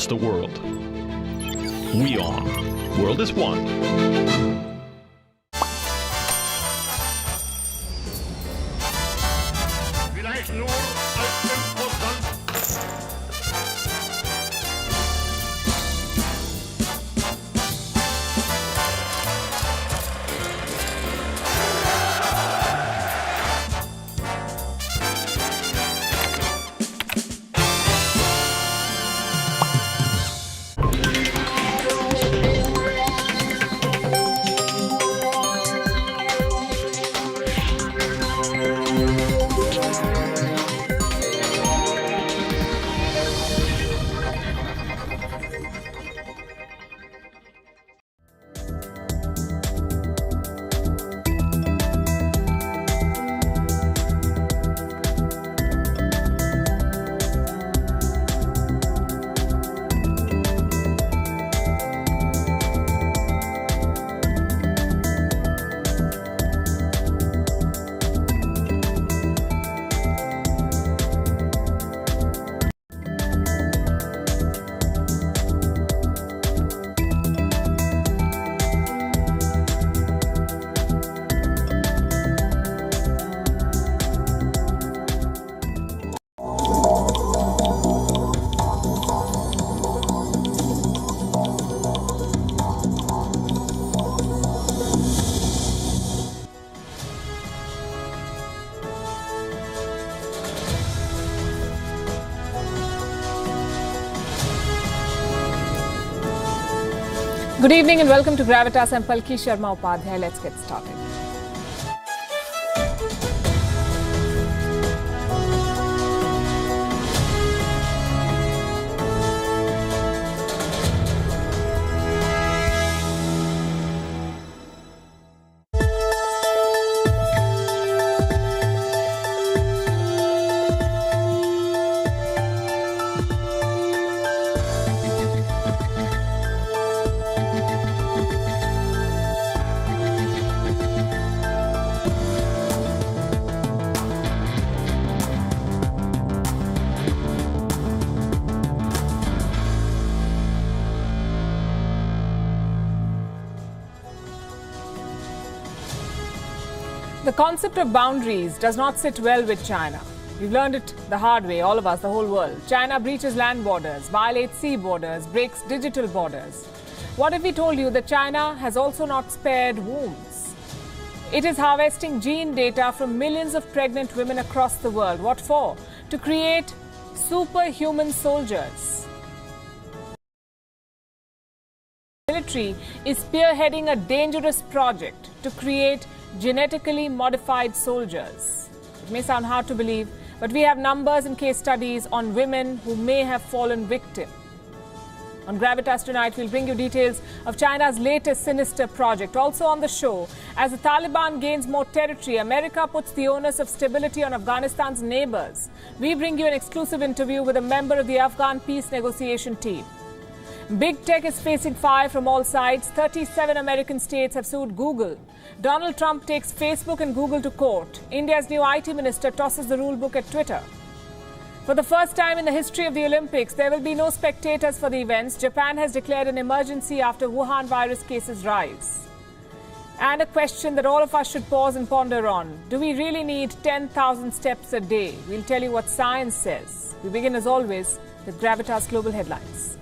across the world. WION. World is one. Good evening and welcome to Gravitas. I'm Palki Sharma Upadhyay. Let's get started. The concept of boundaries does not sit well with China. We've learned it the hard way, all of us, the whole world. China breaches land borders, violates sea borders, breaks digital borders. What if we told you that China has also not spared wombs? It is harvesting gene data from millions of pregnant women across the world. What for? To create superhuman soldiers. The military is spearheading a dangerous project to create genetically modified soldiers. It may sound hard to believe, but we have numbers and case studies on women who may have fallen victim. On Gravitas tonight, we'll bring you details of China's latest sinister project. Also on the show, as the Taliban gains more territory, America puts the onus of stability on Afghanistan's neighbors. We bring you an exclusive interview with a member of the Afghan peace negotiation team. Big tech is facing fire from all sides. 37 American states have sued Google. Donald Trump takes Facebook and Google to court. India's new IT minister tosses the rule book at Twitter. For the first time in the history of the Olympics, there will be no spectators for the events. Japan has declared an emergency after Wuhan virus cases rise. And a question that all of us should pause and ponder on. Do we really need 10,000 steps a day? We'll tell you what science says. We begin as always with Gravitas Global Headlines.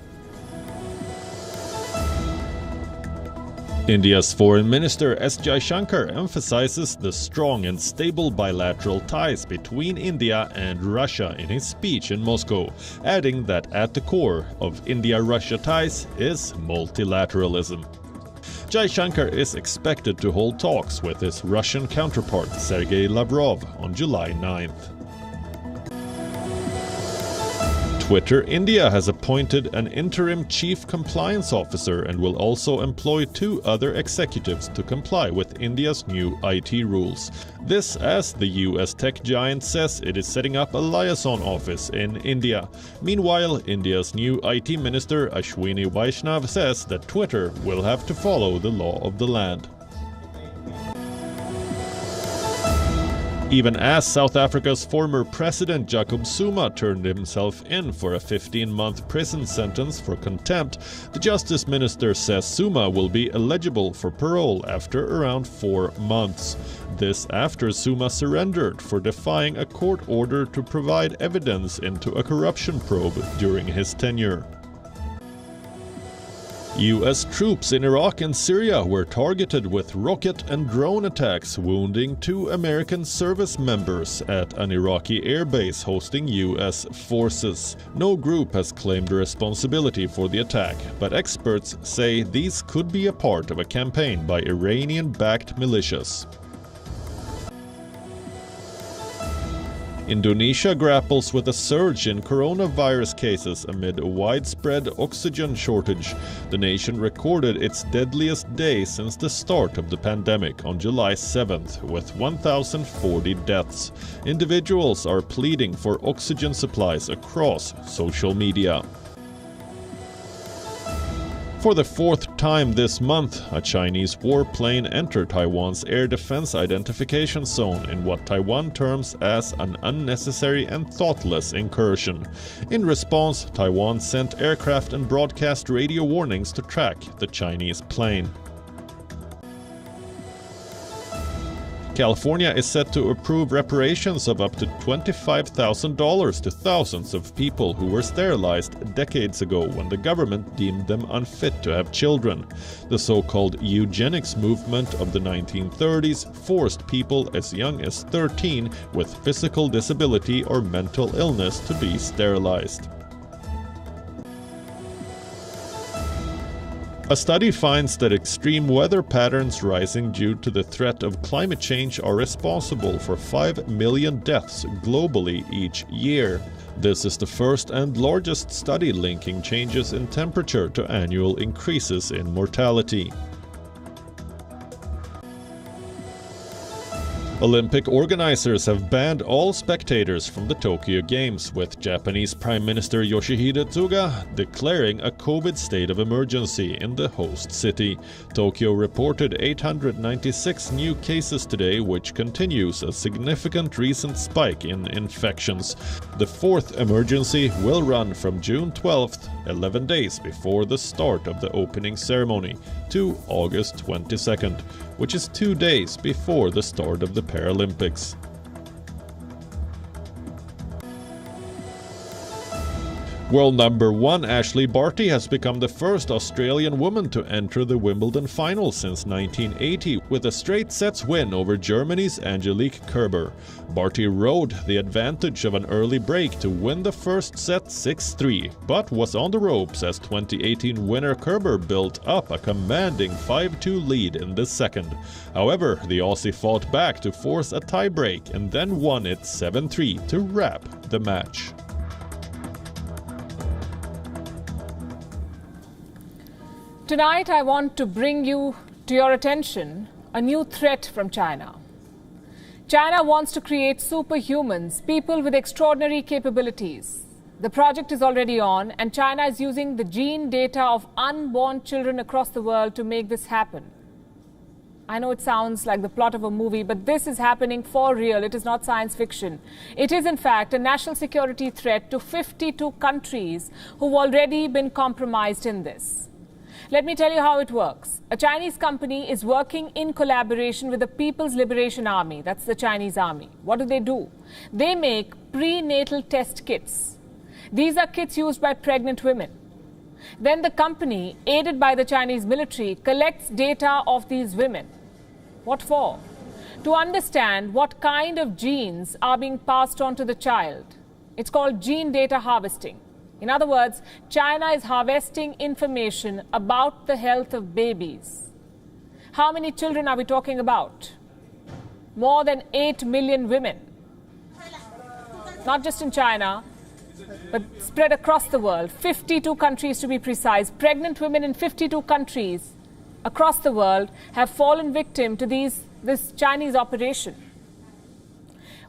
India's Foreign Minister S. Jaishankar emphasizes the strong and stable bilateral ties between India and Russia in his speech in Moscow, adding that at the core of India-Russia ties is multilateralism. Jaishankar is expected to hold talks with his Russian counterpart Sergei Lavrov on July 9th. Twitter India has appointed an interim chief compliance officer and will also employ 2 other executives to comply with India's new IT rules. This as the US tech giant says it is setting up a liaison office in India. Meanwhile, India's new IT minister Ashwini Vaishnav says that Twitter will have to follow the law of the land. Even as South Africa's former president Jacob Zuma turned himself in for a 15-month prison sentence for contempt, the justice minister says Zuma will be eligible for parole after around 4 months. This after Zuma surrendered for defying a court order to provide evidence into a corruption probe during his tenure. U.S. troops in Iraq and Syria were targeted with rocket and drone attacks, wounding 2 American service members at an Iraqi airbase hosting U.S. forces. No group has claimed responsibility for the attack, but experts say these could be a part of a campaign by Iranian-backed militias. Indonesia grapples with a surge in coronavirus cases amid a widespread oxygen shortage. The nation recorded its deadliest day since the start of the pandemic on July 7th, with 1,040 deaths. Individuals are pleading for oxygen supplies across social media. For the 4th time this month, a Chinese warplane entered Taiwan's air defense identification zone in what Taiwan terms as an unnecessary and thoughtless incursion. In response, Taiwan sent aircraft and broadcast radio warnings to track the Chinese plane. California is set to approve reparations of up to $25,000 to thousands of people who were sterilized decades ago when the government deemed them unfit to have children. The so-called eugenics movement of the 1930s forced people as young as 13 with physical disability or mental illness to be sterilized. A study finds that extreme weather patterns rising due to the threat of climate change are responsible for 5 million deaths globally each year. This is the first and largest study linking changes in temperature to annual increases in mortality. Olympic organizers have banned all spectators from the Tokyo Games, with Japanese Prime Minister Yoshihide Suga declaring a COVID state of emergency in the host city. Tokyo reported 896 new cases today, which continues a significant recent spike in infections. The 4th emergency will run from June 12th, 11 days before the start of the opening ceremony, to August 22nd, which is 2 days before the start of the Paralympics. World number 1 Ashley Barty has become the first Australian woman to enter the Wimbledon final since 1980 with a straight sets win over Germany's Angelique Kerber. Barty rode the advantage of an early break to win the first set 6-3, but was on the ropes as 2018 winner Kerber built up a commanding 5-2 lead in the second. However, the Aussie fought back to force a tiebreak and then won it 7-3 to wrap the match. Tonight, I want to bring to your attention a new threat from China. China wants to create superhumans, people with extraordinary capabilities. The project is already on, and China is using the gene data of unborn children across the world to make this happen. I know it sounds like the plot of a movie, but this is happening for real. It is not science fiction. It is, in fact, a national security threat to 52 countries who've already been compromised in this. Let me tell you how it works. A Chinese company is working in collaboration with the People's Liberation Army. That's the Chinese army. What do? They make prenatal test kits. These are kits used by pregnant women. Then the company, aided by the Chinese military, collects data of these women. What for? To understand what kind of genes are being passed on to the child. It's called gene data harvesting. In other words, China is harvesting information about the health of babies. How many children are we talking about? More than 8 million women. Not just in China, but spread across the world. 52 countries to be precise. Pregnant women in 52 countries across the world have fallen victim to this Chinese operation.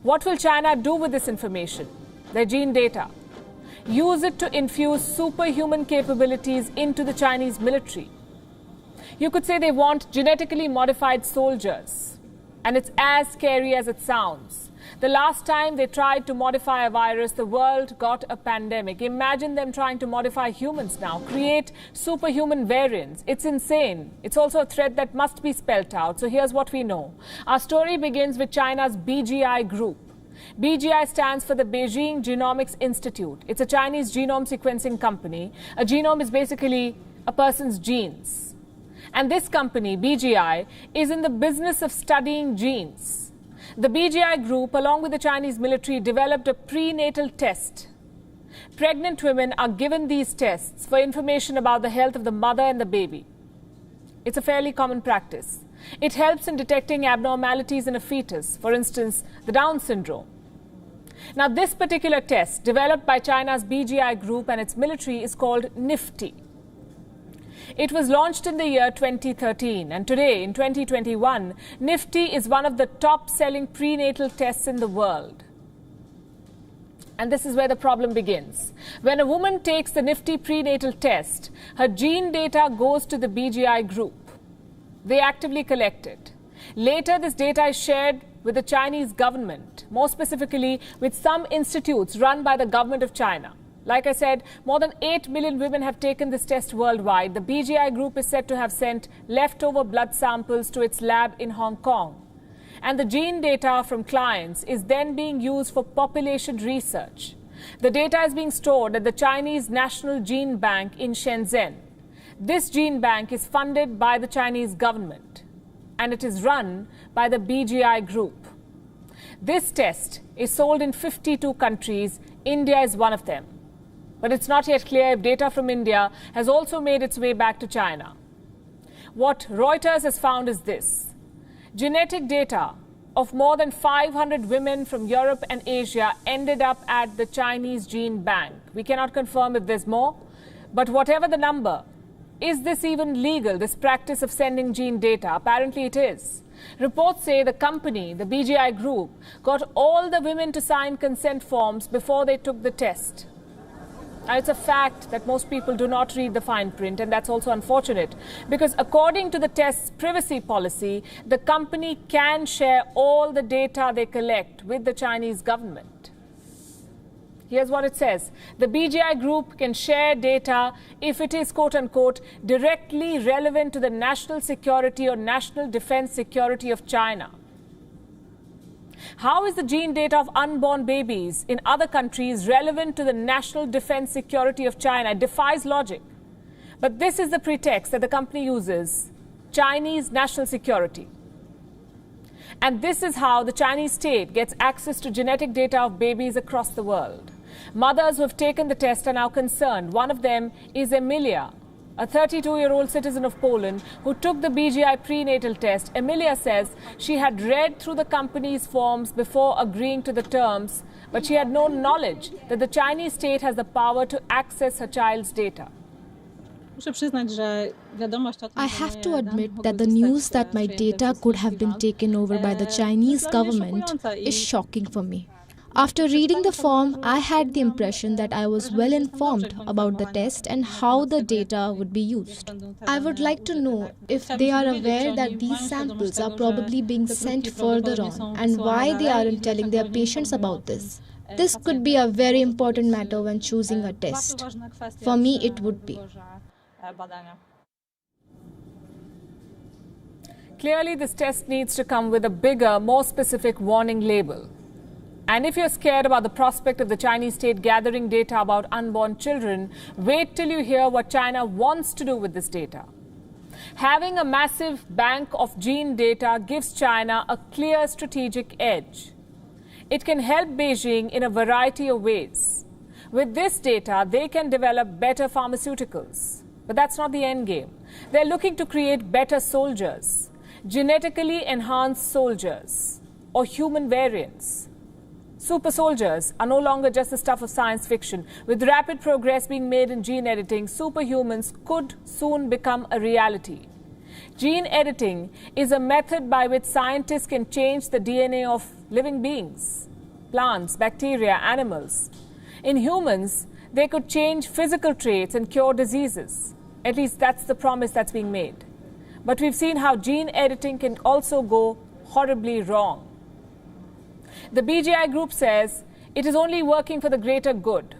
What will China do with this information? Their gene data. Use it to infuse superhuman capabilities into the Chinese military. You could say they want genetically modified soldiers. And it's as scary as it sounds. The last time they tried to modify a virus, the world got a pandemic. Imagine them trying to modify humans now, create superhuman variants. It's insane. It's also a threat that must be spelt out. So here's what we know. Our story begins with China's BGI group. BGI stands for the Beijing Genomics Institute. It's a Chinese genome sequencing company. A genome is basically a person's genes. And this company, BGI, is in the business of studying genes. The BGI group, along with the Chinese military, developed a prenatal test. Pregnant women are given these tests for information about the health of the mother and the baby. It's a fairly common practice. It helps in detecting abnormalities in a fetus, for instance, the Down syndrome. Now, this particular test, developed by China's BGI group and its military, is called NIFTY. It was launched in the year 2013, and today, in 2021, NIFTY is one of the top-selling prenatal tests in the world. And this is where the problem begins. When a woman takes the NIFTY prenatal test, her gene data goes to the BGI group. They actively collect it. Later, this data is shared with the Chinese government, more specifically with some institutes run by the government of China. Like I said, more than 8 million women have taken this test worldwide. The BGI group is said to have sent leftover blood samples to its lab in Hong Kong. And the gene data from clients is then being used for population research. The data is being stored at the Chinese National Gene Bank in Shenzhen. This gene bank is funded by the Chinese government, and it is run by the BGI group. This test is sold in 52 countries. India is one of them. But it's not yet clear if data from India has also made its way back to China. What Reuters has found is this. Genetic data of more than 500 women from Europe and Asia ended up at the Chinese Gene Bank. We cannot confirm if there's more, but whatever the number, is this even legal, this practice of sending gene data? Apparently it is. Reports say the company, the BGI group, got all the women to sign consent forms before they took the test. Now, it's a fact that most people do not read the fine print, and that's also unfortunate because according to the test's privacy policy, the company can share all the data they collect with the Chinese government. Here's what it says. The BGI group can share data if it is, quote unquote, directly relevant to the national security or national defense security of China. How is the gene data of unborn babies in other countries relevant to the national defense security of China? It defies logic. But this is the pretext that the company uses, Chinese national security. And this is how the Chinese state gets access to genetic data of babies across the world. Mothers who have taken the test are now concerned. One of them is Emilia, a 32-year-old citizen of Poland who took the BGI prenatal test. Emilia says she had read through the company's forms before agreeing to the terms, but she had no knowledge that the Chinese state has the power to access her child's data. I have to admit that the news that my data could have been taken over by the Chinese government is shocking for me. After reading the form, I had the impression that I was well informed about the test and how the data would be used. I would like to know if they are aware that these samples are probably being sent further on and why they aren't telling their patients about this. This could be a very important matter when choosing a test. For me, it would be. Clearly, this test needs to come with a bigger, more specific warning label. And if you're scared about the prospect of the Chinese state gathering data about unborn children, wait till you hear what China wants to do with this data. Having a massive bank of gene data gives China a clear strategic edge. It can help Beijing in a variety of ways. With this data, they can develop better pharmaceuticals. But that's not the end game. They're looking to create better soldiers, genetically enhanced soldiers, or human variants. Super soldiers are no longer just the stuff of science fiction. With rapid progress being made in gene editing, superhumans could soon become a reality. Gene editing is a method by which scientists can change the DNA of living beings, plants, bacteria, animals. In humans, they could change physical traits and cure diseases. At least that's the promise that's being made. But we've seen how gene editing can also go horribly wrong. The BGI group says it is only working for the greater good.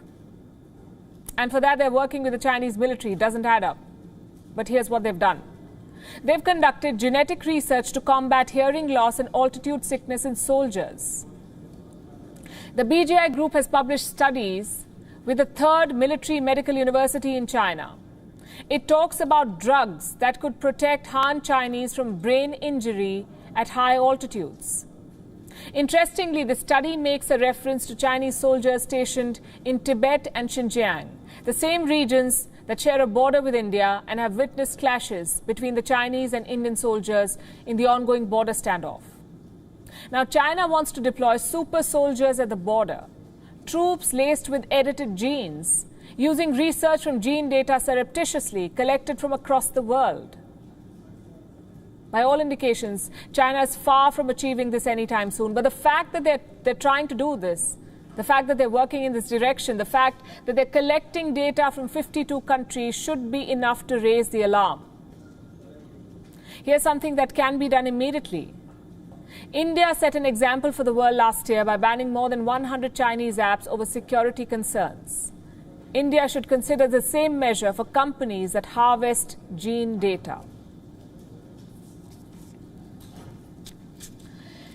And for that, they're working with the Chinese military. It doesn't add up. But here's what they've done. They've conducted genetic research to combat hearing loss and altitude sickness in soldiers. The BGI group has published studies with the third military medical university in China. It talks about drugs that could protect Han Chinese from brain injury at high altitudes. Interestingly, the study makes a reference to Chinese soldiers stationed in Tibet and Xinjiang, the same regions that share a border with India and have witnessed clashes between the Chinese and Indian soldiers in the ongoing border standoff. Now, China wants to deploy super soldiers at the border, troops laced with edited genes, using research from gene data surreptitiously collected from across the world. By all indications, China is far from achieving this anytime soon. But the fact that they're trying to do this, the fact that they're working in this direction, the fact that they're collecting data from 52 countries should be enough to raise the alarm. Here's something that can be done immediately. India set an example for the world last year by banning more than 100 Chinese apps over security concerns. India should consider the same measure for companies that harvest gene data.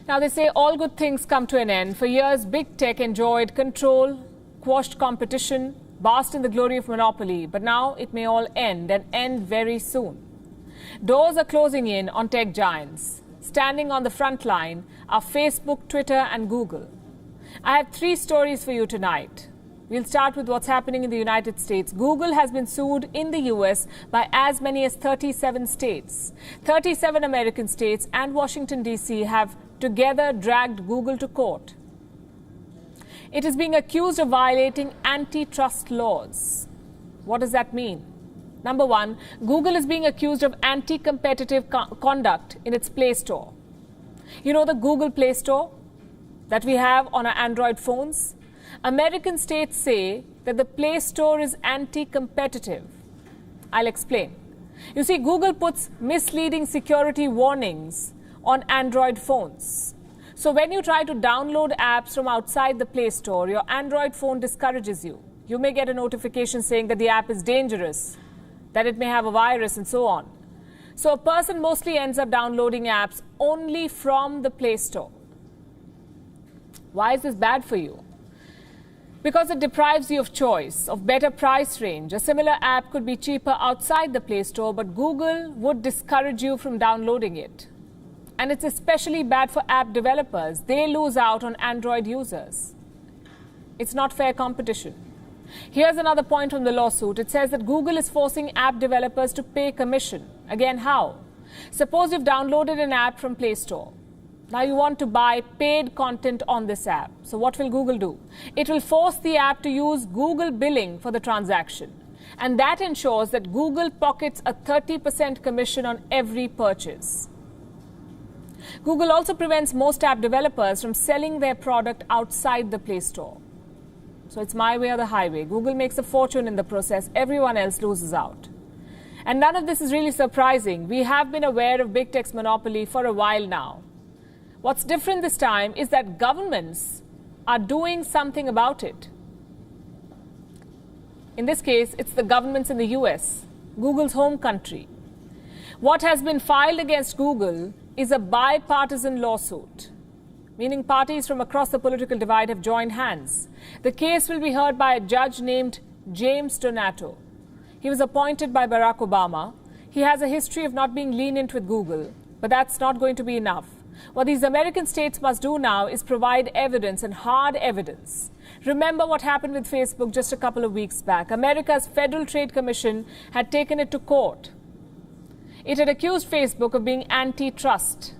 Now, they say all good things come to an end. For years, big tech enjoyed control, quashed competition, basked in the glory of monopoly. But now it may all end, and end very soon. Doors are closing in on tech giants. Standing on the front line are Facebook, Twitter, and Google. I have 3 stories for you tonight. We'll start with what's happening in the United States. Google has been sued in the US by as many as 37 states. 37 American states and Washington, D.C. have together dragged Google to court. It is being accused of violating antitrust laws. What does that mean? Number one, Google is being accused of anti-competitive conduct in its Play Store. You know the Google Play Store that we have on our Android phones? American states say that the Play Store is anti-competitive. I'll explain. You see, Google puts misleading security warnings on Android phones. So when you try to download apps from outside the Play Store, your Android phone discourages you. You may get a notification saying that the app is dangerous, that it may have a virus, and so on. So a person mostly ends up downloading apps only from the Play Store. Why is this bad for you? Because it deprives you of choice, of better price range. A similar app could be cheaper outside the Play Store, but Google would discourage you from downloading it. And it's especially bad for app developers. They lose out on Android users. It's not fair competition. Here's another point from the lawsuit. It says that Google is forcing app developers to pay commission. Again, how? Suppose you've downloaded an app from Play Store. Now you want to buy paid content on this app. So what will Google do? It will force the app to use Google billing for the transaction. And that ensures that Google pockets a 30% commission on every purchase. Google also prevents most app developers from selling their product outside the Play Store. So it's my way or the highway. Google makes a fortune in the process. Everyone else loses out. And none of this is really surprising. We have been aware of big tech's monopoly for a while now. What's different this time is that governments are doing something about it. In this case, it's the governments in the US, Google's home country. What has been filed against Google is a bipartisan lawsuit, meaning parties from across the political divide have joined hands. The case will be heard by a judge named James Donato. He was appointed by Barack Obama. He has a history of not being lenient with Google, but that's not going to be enough. What these American states must do now is provide evidence, and hard evidence. Remember what happened with Facebook just a couple of weeks back. America's Federal Trade Commission had taken it to court. It had accused Facebook of being antitrust.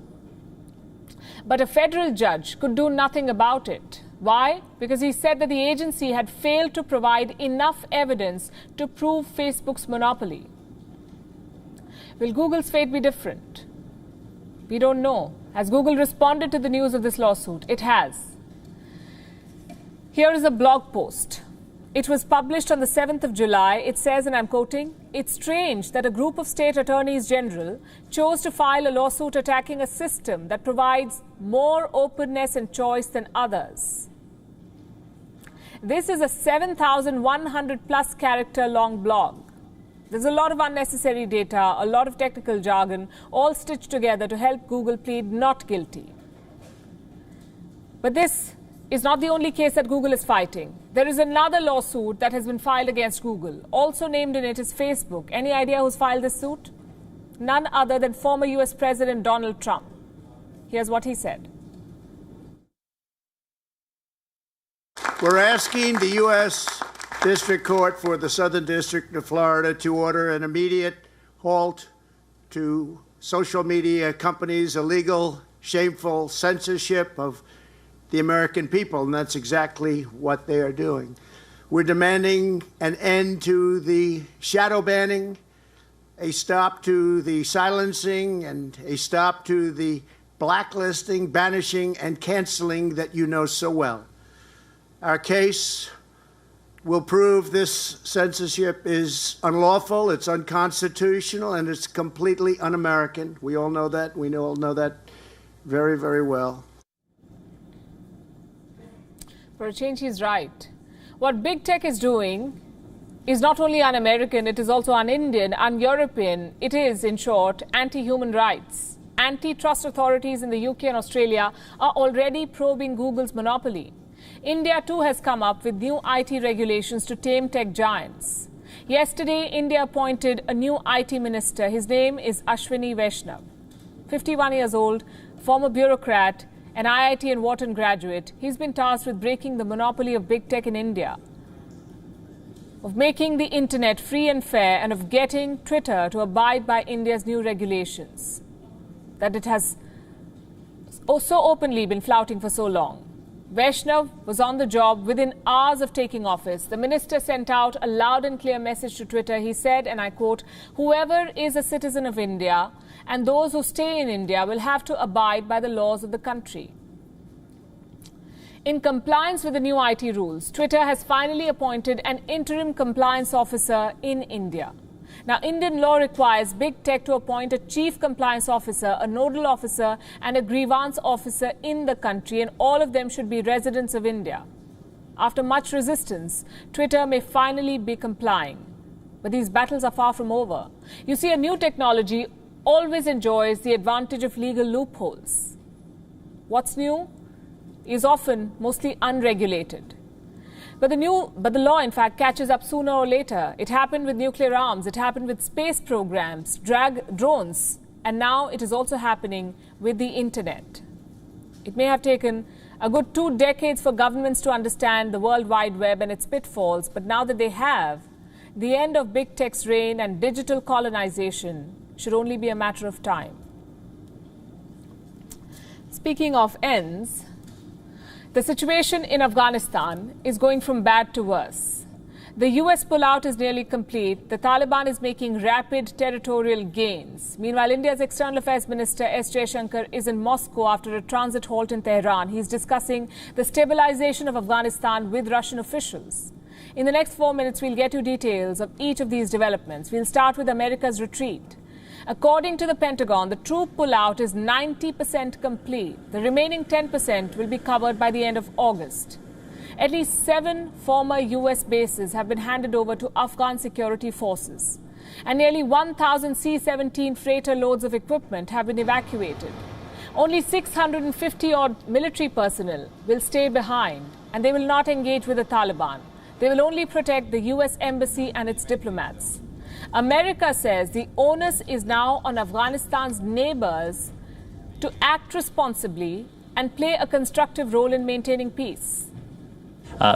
But a federal judge could do nothing about it. Why? Because he said that the agency had failed to provide enough evidence to prove Facebook's monopoly. Will Google's fate be different? We don't know. Has Google responded to the news of this lawsuit? It has. Here is a blog post. It was published on the 7th of July. It says, and I'm quoting, "It's strange that a group of state attorneys general chose to file a lawsuit attacking a system that provides more openness and choice than others." This is a 7,100 plus character long blog. There's a lot of unnecessary data, a lot of technical jargon, all stitched together to help Google plead not guilty. But this is not the only case that Google is fighting. There is another lawsuit that has been filed against Google. Also named in it is Facebook. Any idea who's filed this suit? None other than former US President Donald Trump. Here's what he said. We're asking the U.S. District Court for the Southern District of Florida to order an immediate halt to social media companies' illegal, shameful censorship of the American people, and that's exactly what they are doing. We're demanding an end to the shadow banning, a stop to the silencing, and a stop to the blacklisting, banishing, and canceling that you know so well. Our case will prove this censorship is unlawful, it's unconstitutional, and it's completely un-American. We all know that. We all know that very, very well. For a change, he's right. What big tech is doing is not only un-American, it is also un-Indian, un-European. It is, in short, anti-human rights. Antitrust authorities in the UK and Australia are already probing Google's monopoly. India too has come up with new IT regulations to tame tech giants. Yesterday, India appointed a new IT minister. His name is Ashwini Vaishnav. 51 years old, former bureaucrat, an IIT and Wharton graduate. He's been tasked with breaking the monopoly of big tech in India, of making the internet free and fair, and of getting Twitter to abide by India's new regulations that it has so openly been flouting for so long. Vaishnav was on the job within hours of taking office. The minister sent out a loud and clear message to Twitter. He said, and I quote, "Whoever is a citizen of India and those who stay in India will have to abide by the laws of the country." In compliance with the new IT rules, Twitter has finally appointed an interim compliance officer in India. Now, Indian law requires big tech to appoint a chief compliance officer, a nodal officer, and a grievance officer in the country, and all of them should be residents of India. After much resistance, Twitter may finally be complying. But these battles are far from over. You see, a new technology always enjoys the advantage of legal loopholes. What's new is often mostly unregulated. But the law, in fact, catches up sooner or later. It happened with nuclear arms. It happened with space programs, drones. And now it is also happening with the internet. It may have taken a good 2 decades for governments to understand the World Wide Web and its pitfalls. But now that they have, the end of big tech's reign and digital colonization should only be a matter of time. Speaking of ends, the situation in Afghanistan is going from bad to worse. The US pullout is nearly complete. The Taliban is making rapid territorial gains. Meanwhile, India's External Affairs Minister S. Jaishankar is in Moscow after a transit halt in Tehran. He's discussing the stabilization of Afghanistan with Russian officials. In the next 4 minutes, we'll get you details of each of these developments. We'll start with America's retreat. According to the Pentagon, the troop pullout is 90% complete. The remaining 10% will be covered by the end of August. At least 7 former US bases have been handed over to Afghan security forces, and nearly 1,000 C-17 freighter loads of equipment have been evacuated. Only 650-odd military personnel will stay behind, and they will not engage with the Taliban. They will only protect the US embassy and its diplomats. America says the onus is now on Afghanistan's neighbors to act responsibly and play a constructive role in maintaining peace.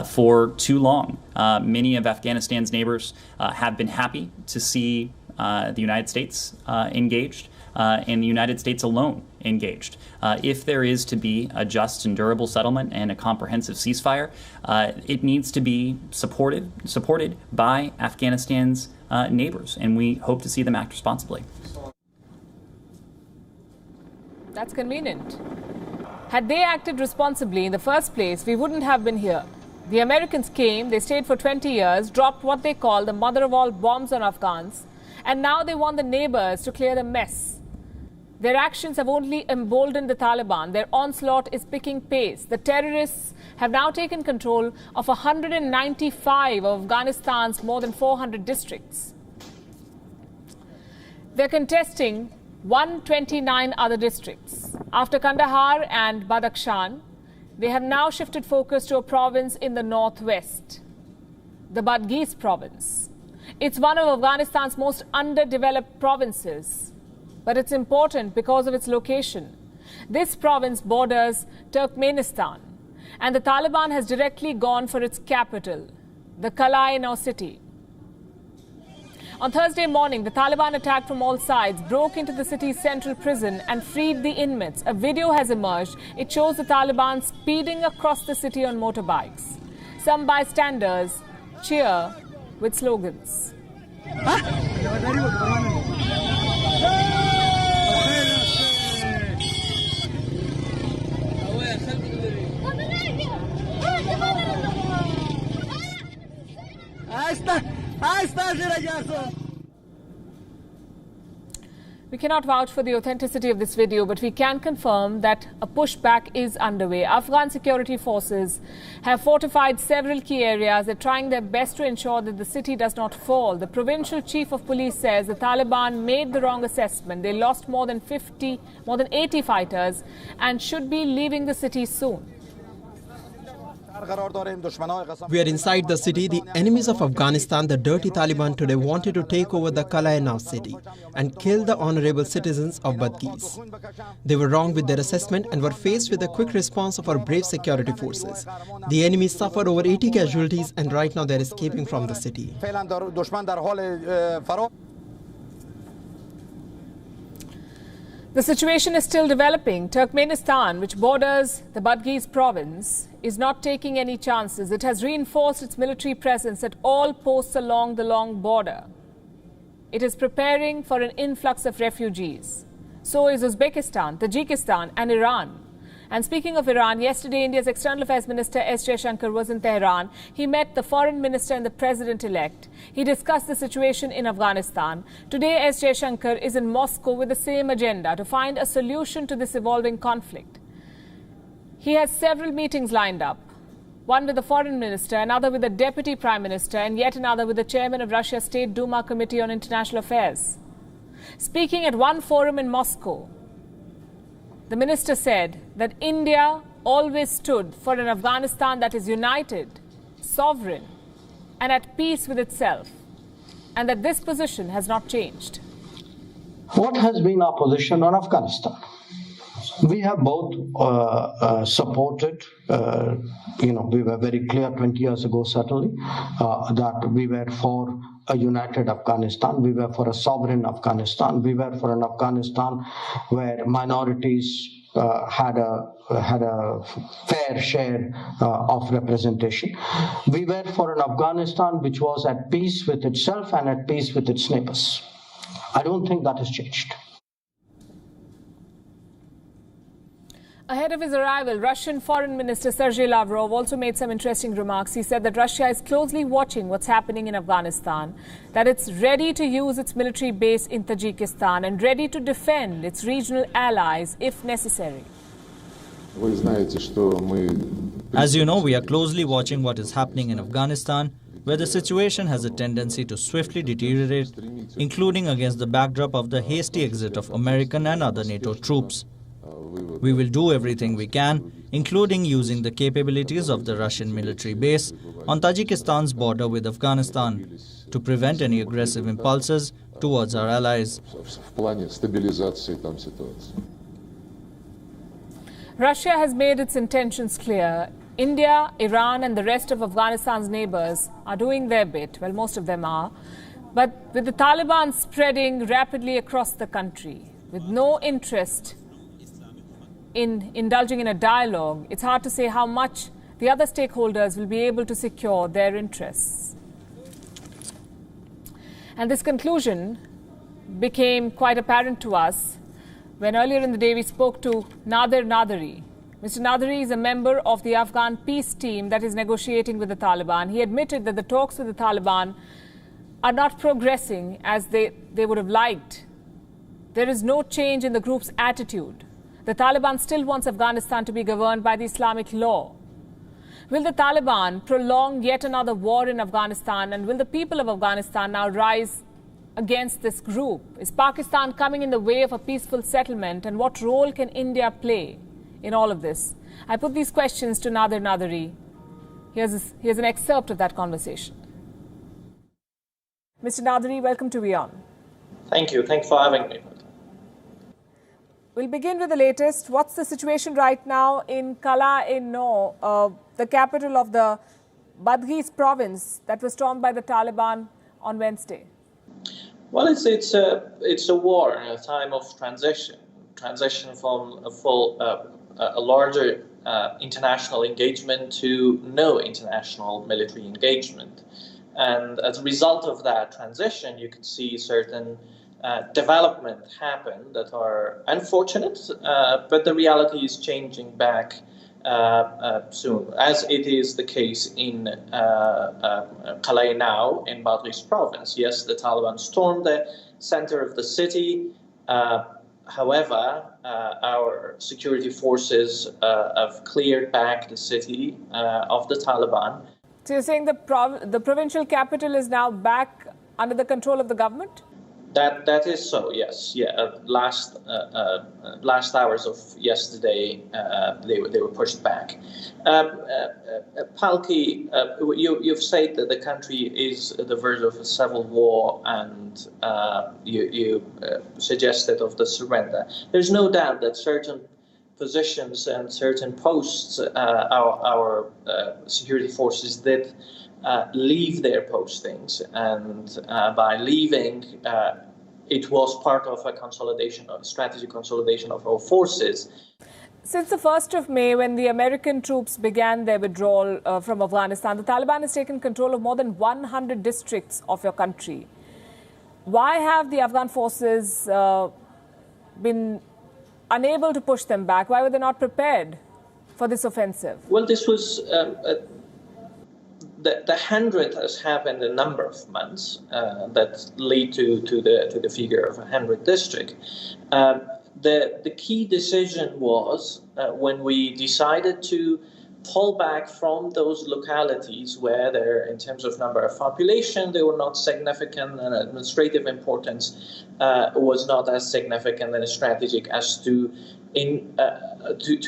For too long, many of Afghanistan's neighbors have been happy to see the United States engaged and the United States alone engaged. If there is to be a just and durable settlement and a comprehensive ceasefire, it needs to be supported by Afghanistan's neighbors, and we hope to see them act responsibly. That's convenient. Had they acted responsibly in the first place, we wouldn't have been here. The Americans came, they stayed for 20 years, dropped what they call the mother of all bombs on Afghans, and now they want the neighbors to clear the mess. Their actions have only emboldened the Taliban. Their onslaught is picking pace. The terrorists have now taken control of 195 of Afghanistan's more than 400 districts. They're contesting 129 other districts. After Kandahar and Badakhshan, they have now shifted focus to a province in the northwest, the Badghis province. It's one of Afghanistan's most underdeveloped provinces, but it's important because of its location. This province borders Turkmenistan, and the Taliban has directly gone for its capital, the Kalai city. On Thursday morning, the Taliban attacked from all sides, broke into the city's central prison and freed the inmates. A video has emerged. It shows the Taliban speeding across the city on motorbikes. Some bystanders cheer with slogans. We cannot vouch for the authenticity of this video, but we can confirm that a pushback is underway. Afghan security forces have fortified several key areas. They're trying their best to ensure that the city does not fall. The provincial chief of police says the Taliban made the wrong assessment. They lost more than 80 fighters and should be leaving the city soon. We are inside the city. The enemies of Afghanistan, the dirty Taliban, today wanted to take over the Kalai city and kill the honorable citizens of Badghis. They were wrong with their assessment and were faced with a quick response of our brave security forces. The enemy suffered over 80 casualties and right now they are escaping from the city. The situation is still developing. Turkmenistan, which borders the Badghis province, is not taking any chances. It has reinforced its military presence at all posts along the long border. It is preparing for an influx of refugees. So is Uzbekistan, Tajikistan and Iran. And speaking of Iran, yesterday India's External Affairs Minister S. Jaishankar was in Tehran. He met the Foreign Minister and the President-elect. He discussed the situation in Afghanistan. Today, S. Jaishankar is in Moscow with the same agenda, to find a solution to this evolving conflict. He has several meetings lined up, one with the Foreign Minister, another with the Deputy Prime Minister, and yet another with the Chairman of Russia's State Duma Committee on International Affairs. Speaking at one forum in Moscow, the minister said that India always stood for an Afghanistan that is united, sovereign, and at peace with itself, and that this position has not changed. What has been our position on Afghanistan? We have both supported, we were very clear 20 years ago, certainly, that we were for a united Afghanistan. We were for a sovereign Afghanistan. We were for an Afghanistan where minorities had a fair share of representation. We were for an Afghanistan which was at peace with itself and at peace with its neighbors. I don't think that has changed. Ahead of his arrival, Russian Foreign Minister Sergei Lavrov also made some interesting remarks. He said that Russia is closely watching what's happening in Afghanistan, that it's ready to use its military base in Tajikistan and ready to defend its regional allies if necessary. As you know, we are closely watching what is happening in Afghanistan, where the situation has a tendency to swiftly deteriorate, including against the backdrop of the hasty exit of American and other NATO troops. We will do everything we can, including using the capabilities of the Russian military base on Tajikistan's border with Afghanistan to prevent any aggressive impulses towards our allies. Russia has made its intentions clear. India, Iran and the rest of Afghanistan's neighbors are doing their bit. Well, most of them are. But with the Taliban spreading rapidly across the country, with no interest in indulging in a dialogue, it's hard to say how much the other stakeholders will be able to secure their interests. And this conclusion became quite apparent to us when earlier in the day we spoke to Nader Naderi, Mr. Nadari is a member of the Afghan peace team that is negotiating with the Taliban. He admitted that the talks with the Taliban are not progressing as they would have liked. There is no change in the group's attitude. The Taliban still wants Afghanistan to be governed by the Islamic law. Will the Taliban prolong yet another war in Afghanistan, and will the people of Afghanistan now rise against this group? Is Pakistan coming in the way of a peaceful settlement, and what role can India play in all of this? I put these questions to Nader Nadari. Here's an excerpt of that conversation. Mr. Nadari, welcome to WION. Thank you. Thanks for having me. We'll begin with the latest. What's the situation right now in Kala-e-No, the capital of the Badghis province that was stormed by the Taliban on Wednesday? Well, it's a war in a time of transition from a larger international engagement to no international military engagement. And as a result of that transition, you can see certain development happen that are unfortunate, but the reality is changing back soon, as it is the case in Calais now in Badghis province. Yes, the Taliban stormed the center of the city. However, our security forces have cleared back the city of the Taliban. So you're saying the provincial capital is now back under the control of the government? That is so, yes. Yeah, last hours of yesterday, they were pushed back. Palki, you've said that the country is at the verge of a civil war, and you suggested of the surrender. There's no doubt that certain positions and certain posts, our security forces did leave their postings, and by leaving, it was part of a consolidation, a strategic consolidation of our forces. Since the 1st of May, when the American troops began their withdrawal from Afghanistan, the Taliban has taken control of more than 100 districts of your country. Why have the Afghan forces been unable to push them back? Why were they not prepared for this offensive? Well, this was the 100 has happened a number of months that lead to the figure of 100 district. The key decision was when we decided to pull back from those localities where they're, in terms of number of population, they were not significant, and administrative importance was not as significant and strategic as to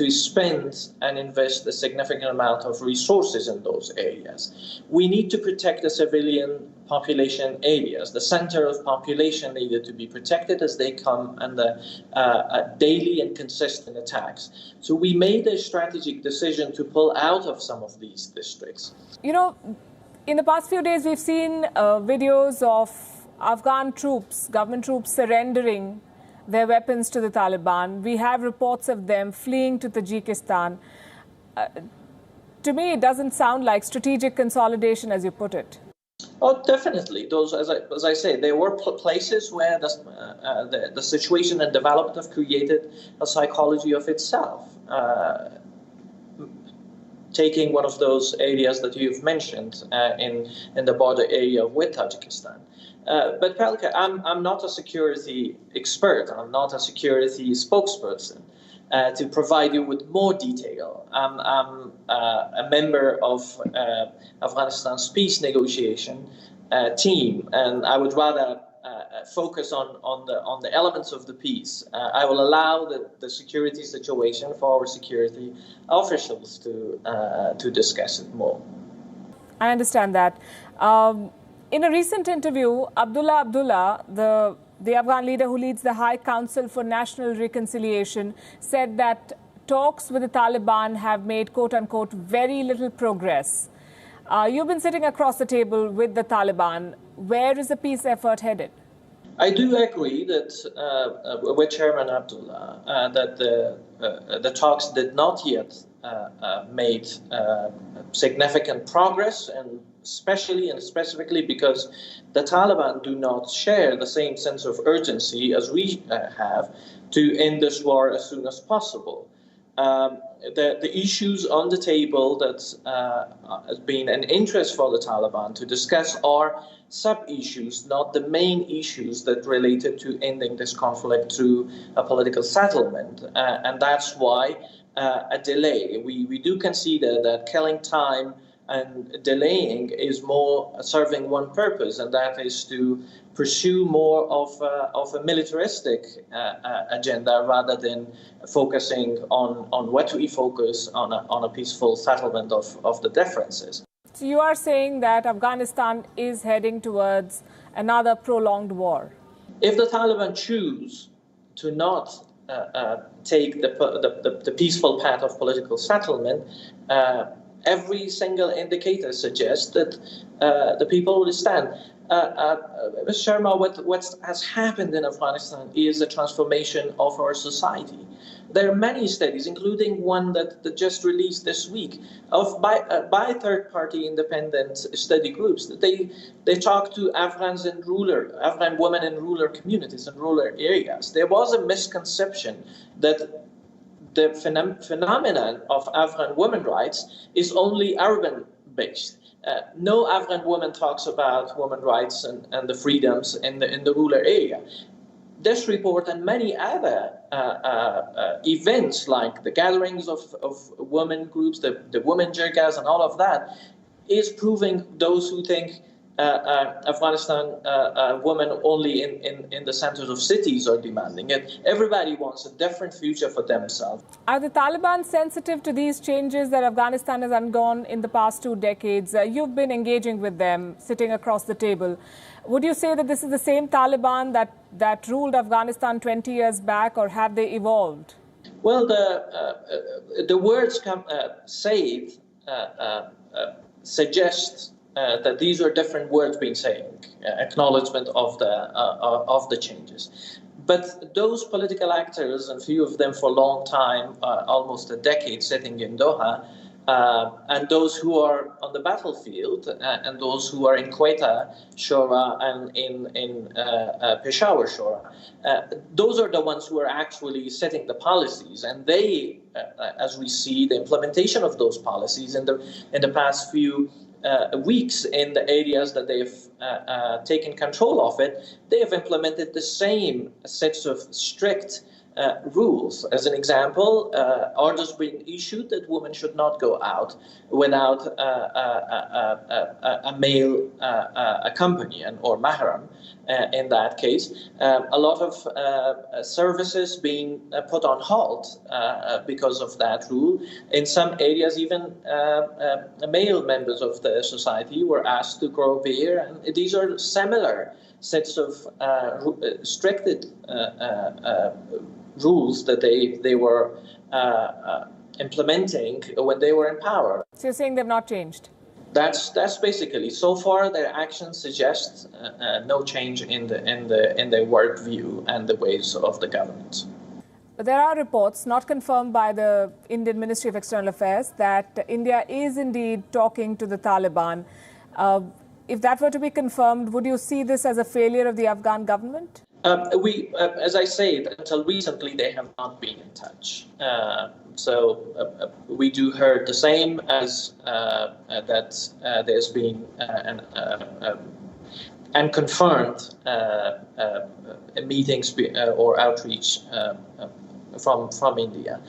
spend and invest a significant amount of resources in those areas. We need to protect the civilian population areas. The center of population needed to be protected as they come under daily and consistent attacks. So we made a strategic decision to pull out of some of these districts. You know, in the past few days, we've seen videos of Afghan troops, government troops, surrendering their weapons to the Taliban. We have reports of them fleeing to Tajikistan. To me, it doesn't sound like strategic consolidation, as you put it. Oh, definitely. Those, as I say, there were places where the situation had developed have created a psychology of itself. Taking one of those areas that you've mentioned in the border area with Tajikistan. But Palki, I'm not a security expert. I'm not a security spokesperson to provide you with more detail. I'm a member of Afghanistan's peace negotiation team, and I would rather focus on the elements of the peace. I will allow the security situation for our security officials to discuss it more. I understand that. In a recent interview, Abdullah, the Afghan leader who leads the High Council for National Reconciliation, said that talks with the Taliban have made, quote-unquote, very little progress. You've been sitting across the table with the Taliban. Where is the peace effort headed? I do agree that with Chairman Abdullah that the talks did not yet made significant progress, and especially and specifically because the Taliban do not share the same sense of urgency as we have to end this war as soon as possible. the issues on the table that has been an interest for the Taliban to discuss are sub-issues, not the main issues that related to ending this conflict through a political settlement. And that's why a delay. We do consider that killing time and delaying is more serving one purpose, and that is to pursue more of a militaristic agenda rather than focusing on what we focus on a peaceful settlement of the differences. So you are saying that Afghanistan is heading towards another prolonged war? If the Taliban choose to not take the peaceful path of political settlement, every single indicator suggests that the people will stand. Ms. Sharma, what has happened in Afghanistan is a transformation of our society. There are many studies, including one that just released this week, by third-party independent study groups. That they talk to Afghan women in rural communities and rural areas. There was a misconception that the phenomenon of Afghan women's rights is only urban-based. No Afghan woman talks about women's rights and the freedoms in the rural area. This report and many other events like the gatherings of women groups, the women jirgas and all of that is proving those who think Afghanistan women only in the centers of cities are demanding it. Everybody wants a different future for themselves. Are the Taliban sensitive to these changes that Afghanistan has undergone in the past 2 decades? You've been engaging with them, sitting across the table. Would you say that this is the same Taliban that ruled Afghanistan 20 years back, or have they evolved? Well, the words saved suggest that these are different words being saying, acknowledgement of the changes. But those political actors, and few of them for a long time, almost a decade sitting in Doha, and those who are on the battlefield, and those who are in Quetta Shura and in Peshawar Shura, those are the ones who are actually setting the policies, and they, as we see, the implementation of those policies in the past few weeks in the areas that they have taken control of it, they have implemented the same sets of strict rules. As an example, orders being issued that women should not go out without a male companion or mahram. In that case, a lot of services being put on halt because of that rule. In some areas, even male members of the society were asked to grow beer, and these are similar sets of restricted rules that they were implementing when they were in power. So you're saying they've not changed? That's basically, so far their actions suggest no change in their worldview and the ways of the government. But there are reports, not confirmed by the Indian Ministry of External Affairs, that India is indeed talking to the Taliban. If that were to be confirmed, would you see this as a failure of the Afghan government? As I said, until recently, they have not been in touch. So we do heard the same as that there's been and confirmed meetings or outreach from India.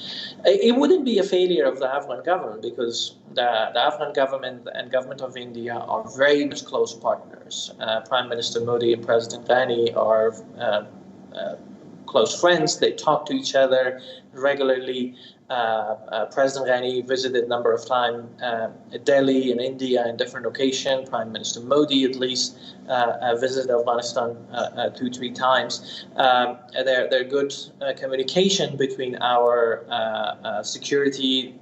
It wouldn't be a failure of the Afghan government, because the Afghan government and government of India are very much close partners. Prime Minister Modi and President Ghani are close friends. They talk to each other regularly. President Ghani visited a number of times Delhi and India in different occasions. Prime Minister Modi at least visited Afghanistan 2-3 times. There are good communication between our security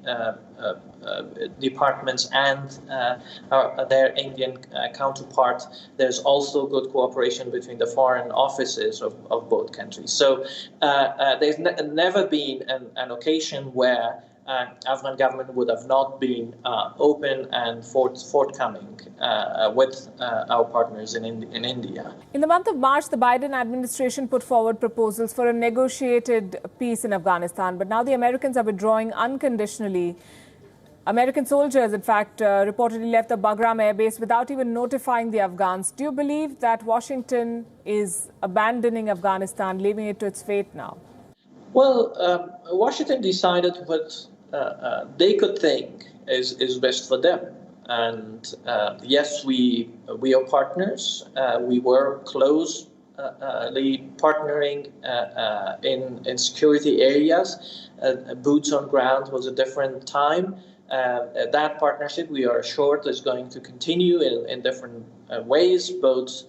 departments and their Indian counterpart. There's also good cooperation between the foreign offices of both countries. So there's never been an occasion where Afghan government would have not been open and forthcoming with our partners in India. In the month of March, the Biden administration put forward proposals for a negotiated peace in Afghanistan, but now the Americans are withdrawing unconditionally. American soldiers, in fact, reportedly left the Bagram air base without even notifying the Afghans. Do you believe that Washington is abandoning Afghanistan, leaving it to its fate now? Well, Washington decided what they could think is best for them. And yes, we are partners. We were closely partnering in security areas. Boots on ground was a different time. That partnership, we are assured, is going to continue in different ways, both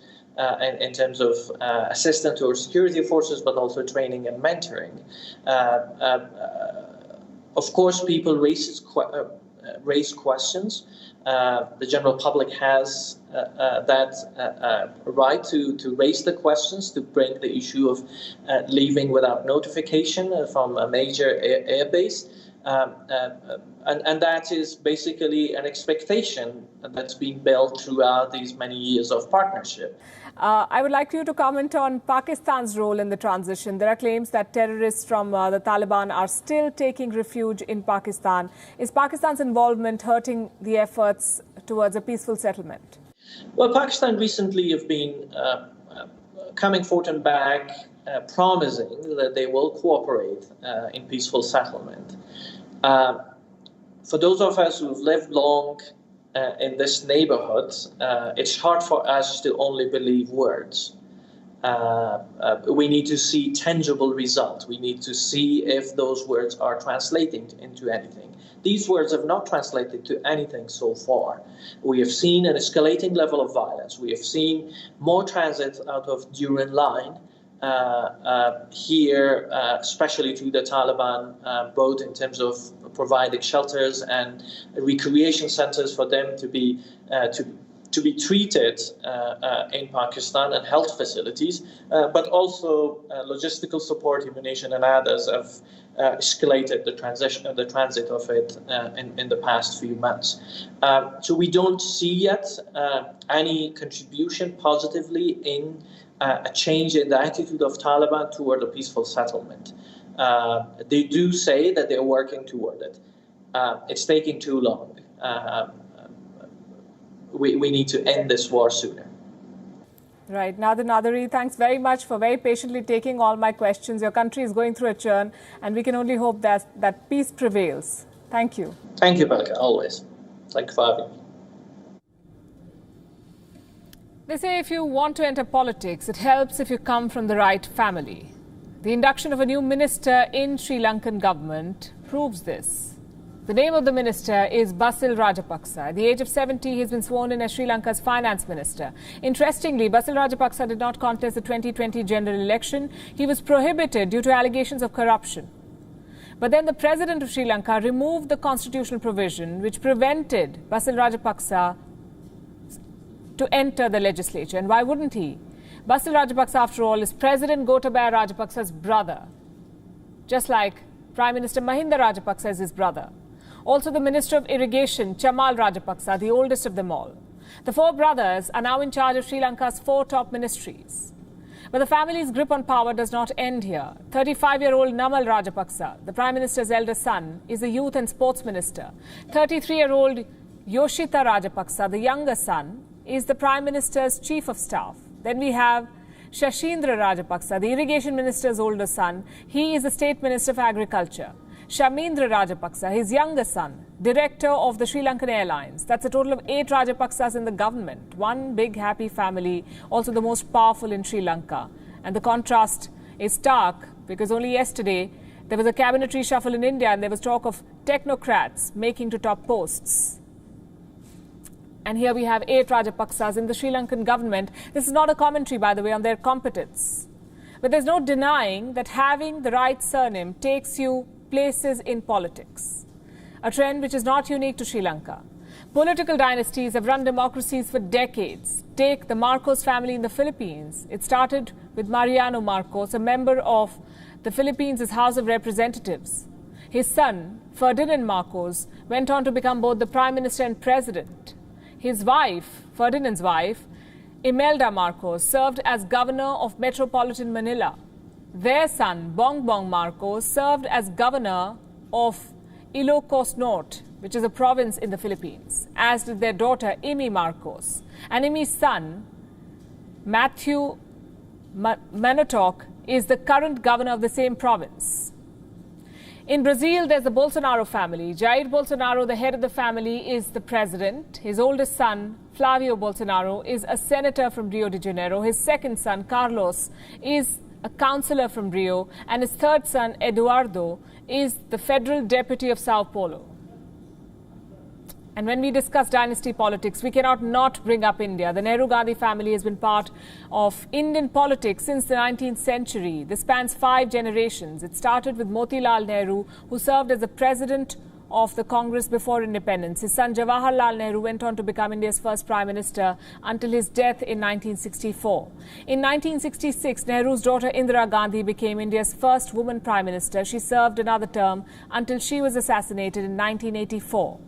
in terms of assistance to our security forces, but also training and mentoring. Of course, people raise questions. The general public has that right to raise the questions, to bring the issue of leaving without notification from a major airbase. And that is basically an expectation that's been built throughout these many years of partnership. I would like you to comment on Pakistan's role in the transition. There are claims that terrorists from the Taliban are still taking refuge in Pakistan. Is Pakistan's involvement hurting the efforts towards a peaceful settlement? Well, Pakistan recently have been coming forth and back, promising that they will cooperate in peaceful settlement. For those of us who've lived long in this neighborhood, it's hard for us to only believe words. We need to see tangible results. We need to see if those words are translating into anything. These words have not translated to anything so far. We have seen an escalating level of violence. We have seen more transit out of Durand Line here, especially through the Taliban, both in terms of providing shelters and recreation centers for them to be treated in Pakistan, and health facilities, but also logistical support, ammunition, and others have escalated the transit of it in the past few months. So we don't see yet any contribution positively in a change in the attitude of Taliban toward a peaceful settlement. They do say that they're working toward it. It's taking too long. We need to end this war sooner. Right. Nader Naderi, thanks very much for very patiently taking all my questions. Your country is going through a churn, and we can only hope that peace prevails. Thank you. Thank you, Palki, always. Thank you for having me. They say if you want to enter politics, it helps if you come from the right family. The induction of a new minister in Sri Lankan government proves this. The name of the minister is Basil Rajapaksa. At the age of 70, he has been sworn in as Sri Lanka's finance minister. Interestingly, Basil Rajapaksa did not contest the 2020 general election. He was prohibited due to allegations of corruption. But then the president of Sri Lanka removed the constitutional provision which prevented Basil Rajapaksa to enter the legislature. And why wouldn't he? Basil Rajapaksa, after all, is President Gotabaya Rajapaksa's brother, just like Prime Minister Mahinda Rajapaksa is his brother. Also, the Minister of Irrigation, Chamal Rajapaksa, the oldest of them all. The four brothers are now in charge of Sri Lanka's four top ministries. But the family's grip on power does not end here. 35-year-old Namal Rajapaksa, the Prime Minister's elder son, is the Youth and Sports Minister. 33-year-old Yoshita Rajapaksa, the younger son, is the Prime Minister's Chief of Staff. Then we have Shashindra Rajapaksa, the Irrigation Minister's older son. He is the State Minister of Agriculture. Shamindra Rajapaksa, his younger son, Director of the Sri Lankan Airlines. That's a total of 8 Rajapaksas in the government. One big happy family, also the most powerful in Sri Lanka. And the contrast is stark because only yesterday there was a cabinet reshuffle in India and there was talk of technocrats making to top posts. And here we have 8 Rajapaksas in the Sri Lankan government. This is not a commentary, by the way, on their competence. But there's no denying that having the right surname takes you places in politics, a trend which is not unique to Sri Lanka. Political dynasties have run democracies for decades. Take the Marcos family in the Philippines. It started with Mariano Marcos, a member of the Philippines' House of Representatives. His son, Ferdinand Marcos, went on to become both the Prime Minister and President. His wife, Ferdinand's wife, Imelda Marcos, served as Governor of Metropolitan Manila. Their son, Bongbong Marcos, served as Governor of Ilocos Norte, which is a province in the Philippines, as did their daughter, Amy Marcos. And Amy's son, Matthew Manotoc, is the current governor of the same province. In Brazil, there's the Bolsonaro family. Jair Bolsonaro, the head of the family, is the president. His oldest son, Flavio Bolsonaro, is a senator from Rio de Janeiro. His second son, Carlos, is a councillor from Rio. And his third son, Eduardo, is the federal deputy of Sao Paulo. And when we discuss dynasty politics, we cannot not bring up India. The Nehru-Gandhi family has been part of Indian politics since the 19th century. This spans 5 generations. It started with Motilal Nehru, who served as the president of the Congress before independence. His son Jawaharlal Nehru went on to become India's first prime minister until his death in 1964. In 1966, Nehru's daughter Indira Gandhi became India's first woman prime minister. She served another term until she was assassinated in 1984.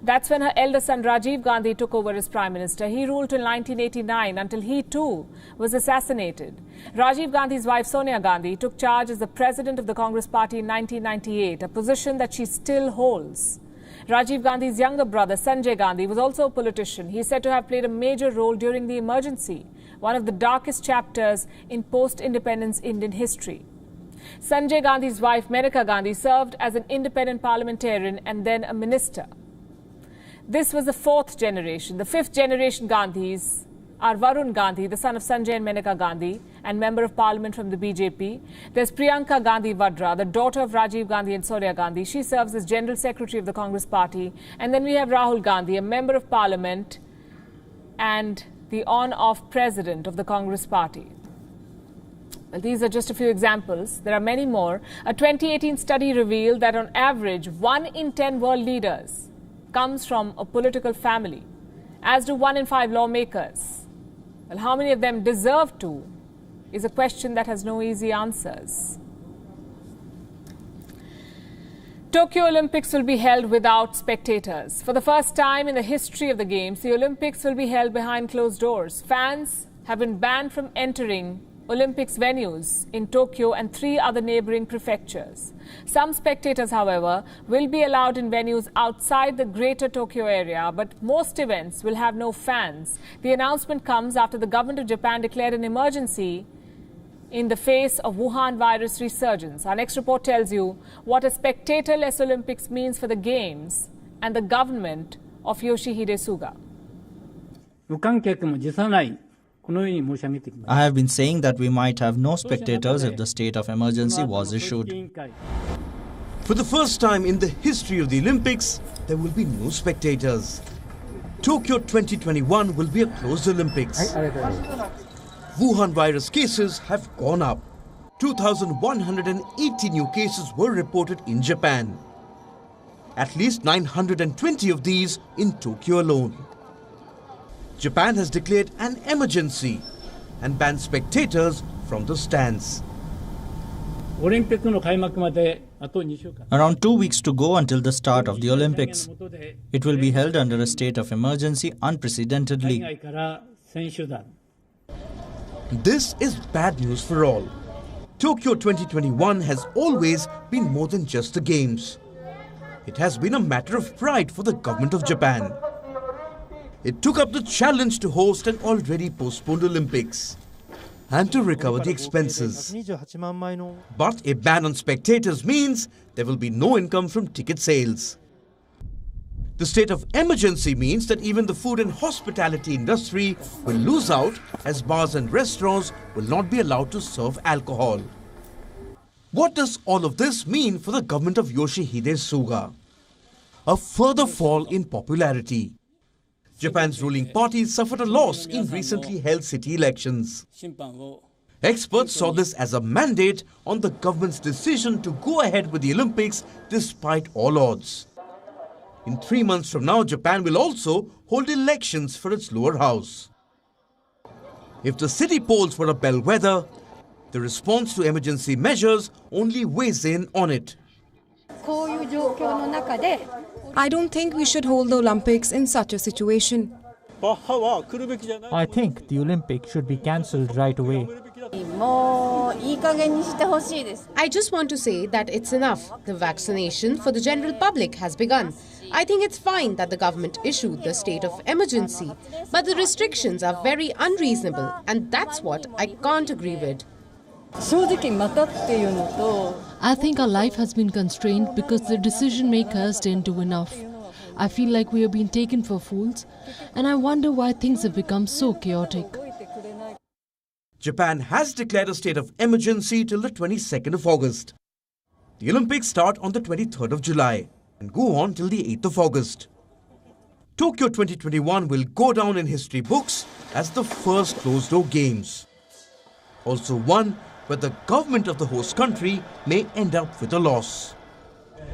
That's when her elder son Rajiv Gandhi took over as Prime Minister. He ruled till 1989 until he too was assassinated. Rajiv Gandhi's wife Sonia Gandhi took charge as the President of the Congress Party in 1998, a position that she still holds. Rajiv Gandhi's younger brother Sanjay Gandhi was also a politician. He is said to have played a major role during the emergency, one of the darkest chapters in post-independence Indian history. Sanjay Gandhi's wife Menaka Gandhi served as an independent parliamentarian and then a minister. This was the 4th generation. The 5th generation Gandhis are Varun Gandhi, the son of Sanjay and Menaka Gandhi, and member of parliament from the BJP. There's Priyanka Gandhi Vadra, the daughter of Rajiv Gandhi and Sonia Gandhi. She serves as General Secretary of the Congress Party. And then we have Rahul Gandhi, a member of parliament and the on-off president of the Congress Party. Well, these are just a few examples. There are many more. A 2018 study revealed that on average, 1 in 10 world leaders comes from a political family, as do 1 in 5 lawmakers. Well, how many of them deserve to is a question that has no easy answers. Tokyo Olympics will be held without spectators. For the first time in the history of the Games, the Olympics will be held behind closed doors. Fans have been banned from entering Olympics venues in Tokyo and 3 other neighboring prefectures. Some spectators, however, will be allowed in venues outside the greater Tokyo area, but most events will have no fans. The announcement comes after the government of Japan declared an emergency in the face of Wuhan virus resurgence. Our next report tells you what a spectator-less Olympics means for the Games and the government of Yoshihide Suga. I have been saying that we might have no spectators if the state of emergency was issued. For the first time in the history of the Olympics, there will be no spectators. Tokyo 2021 will be a closed Olympics. Wuhan virus cases have gone up. 2,180 new cases were reported in Japan. At least 920 of these in Tokyo alone. Japan has declared an emergency and banned spectators from the stands. Around 2 weeks to go until the start of the Olympics. It will be held under a state of emergency unprecedentedly. This is bad news for all. Tokyo 2021 has always been more than just the Games. It has been a matter of pride for the government of Japan. It took up the challenge to host an already postponed Olympics and to recover the expenses. But a ban on spectators means there will be no income from ticket sales. The state of emergency means that even the food and hospitality industry will lose out, as bars and restaurants will not be allowed to serve alcohol. What does all of this mean for the government of Yoshihide Suga? A further fall in popularity. Japan's ruling party suffered a loss in recently held city elections. Experts saw this as a mandate on the government's decision to go ahead with the Olympics despite all odds. In 3 months from now, Japan will also hold elections for its lower house. If the city polls were a bellwether, the response to emergency measures only weighs in on it. I don't think we should hold the Olympics in such a situation. I think the Olympics should be cancelled right away. I just want to say that it's enough. The vaccination for the general public has begun. I think it's fine that the government issued the state of emergency, but the restrictions are very unreasonable, and that's what I can't agree with. I think our life has been constrained because the decision makers didn't do enough. I feel like we are being taken for fools, and I wonder why things have become so chaotic. Japan has declared a state of emergency till the 22nd of August. The Olympics start on the 23rd of July and go on till the 8th of August. Tokyo 2021 will go down in history books as the first closed-door games. Also one where the government of the host country may end up with a loss.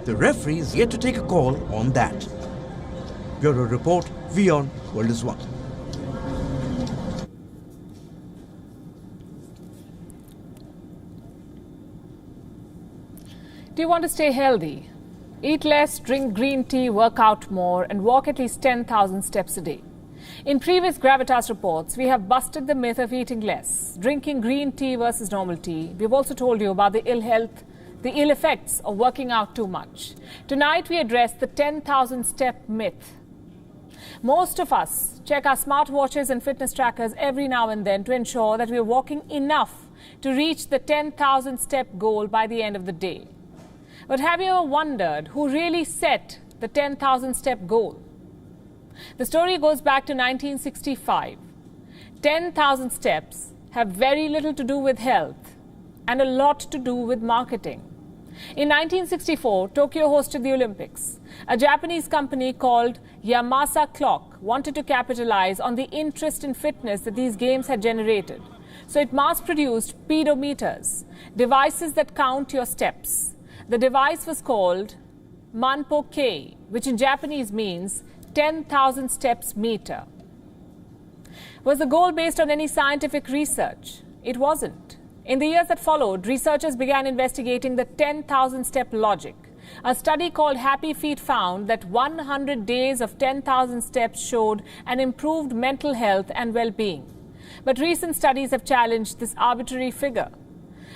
The referee is yet to take a call on that. Bureau Report, WION World is One. Do you want to stay healthy? Eat less, drink green tea, work out more, and walk at least 10,000 steps a day. In previous Gravitas reports, we have busted the myth of eating less, drinking green tea versus normal tea. We've also told you about the ill effects of working out too much. Tonight, we address the 10,000 step myth. Most of us check our smartwatches and fitness trackers every now and then to ensure that we are walking enough to reach the 10,000 step goal by the end of the day. But have you ever wondered who really set the 10,000 step goal? The story goes back to 1965. 10,000 steps have very little to do with health and a lot to do with marketing. In 1964, Tokyo hosted the Olympics. A Japanese company called Yamasa Clock wanted to capitalize on the interest in fitness that these games had generated. So it mass-produced pedometers, devices that count your steps. The device was called Manpo-kei, which in Japanese means 10,000 steps meter. Was the goal based on any scientific research? It wasn't. In the years that followed, researchers began investigating the 10,000 step logic. A study called Happy Feet found that 100 days of 10,000 steps showed an improved mental health and well-being. But recent studies have challenged this arbitrary figure.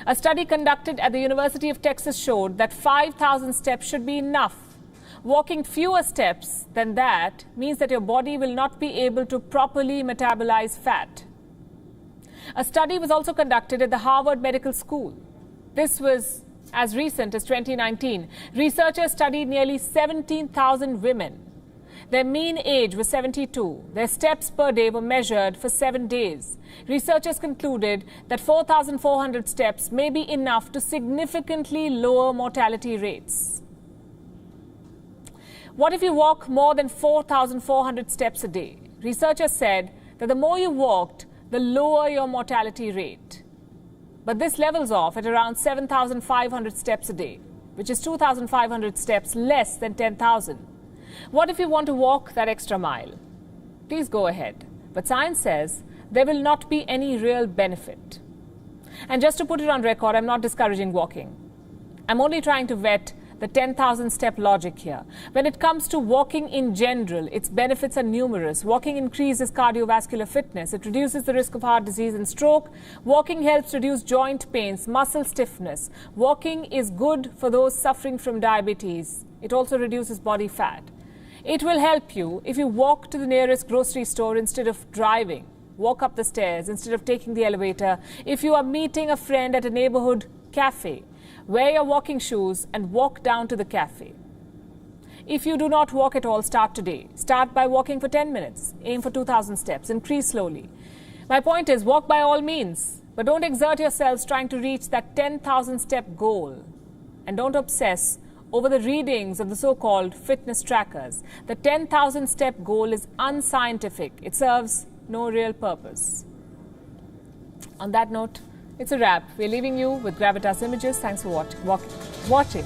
A study conducted at the University of Texas showed that 5,000 steps should be enough. Walking fewer steps than that means that your body will not be able to properly metabolize fat. A study was also conducted at the Harvard Medical School. This was as recent as 2019. Researchers studied nearly 17,000 women. Their mean age was 72. Their steps per day were measured for 7 days. Researchers concluded that 4,400 steps may be enough to significantly lower mortality rates. What if you walk more than 4,400 steps a day? Researchers said that the more you walked, the lower your mortality rate. But this levels off at around 7,500 steps a day, which is 2,500 steps less than 10,000. What if you want to walk that extra mile? Please go ahead. But science says there will not be any real benefit. And just to put it on record, I'm not discouraging walking. I'm only trying to vet the 10,000 step logic here. When it comes to walking in general, its benefits are numerous. Walking increases cardiovascular fitness. It reduces the risk of heart disease and stroke. Walking helps reduce joint pains, muscle stiffness. Walking is good for those suffering from diabetes. It also reduces body fat. It will help you if you walk to the nearest grocery store instead of driving. Walk up the stairs instead of taking the elevator. If you are meeting a friend at a neighborhood cafe, wear your walking shoes and walk down to the cafe. If you do not walk at all, start today. Start by walking for 10 minutes. Aim for 2,000 steps. Increase slowly. My point is, walk by all means, but don't exert yourselves trying to reach that 10,000 step goal. And don't obsess over the readings of the so-called fitness trackers. The 10,000 step goal is unscientific. It serves no real purpose. On that note, it's a wrap. We're leaving you with Gravitas Images. Thanks for watching.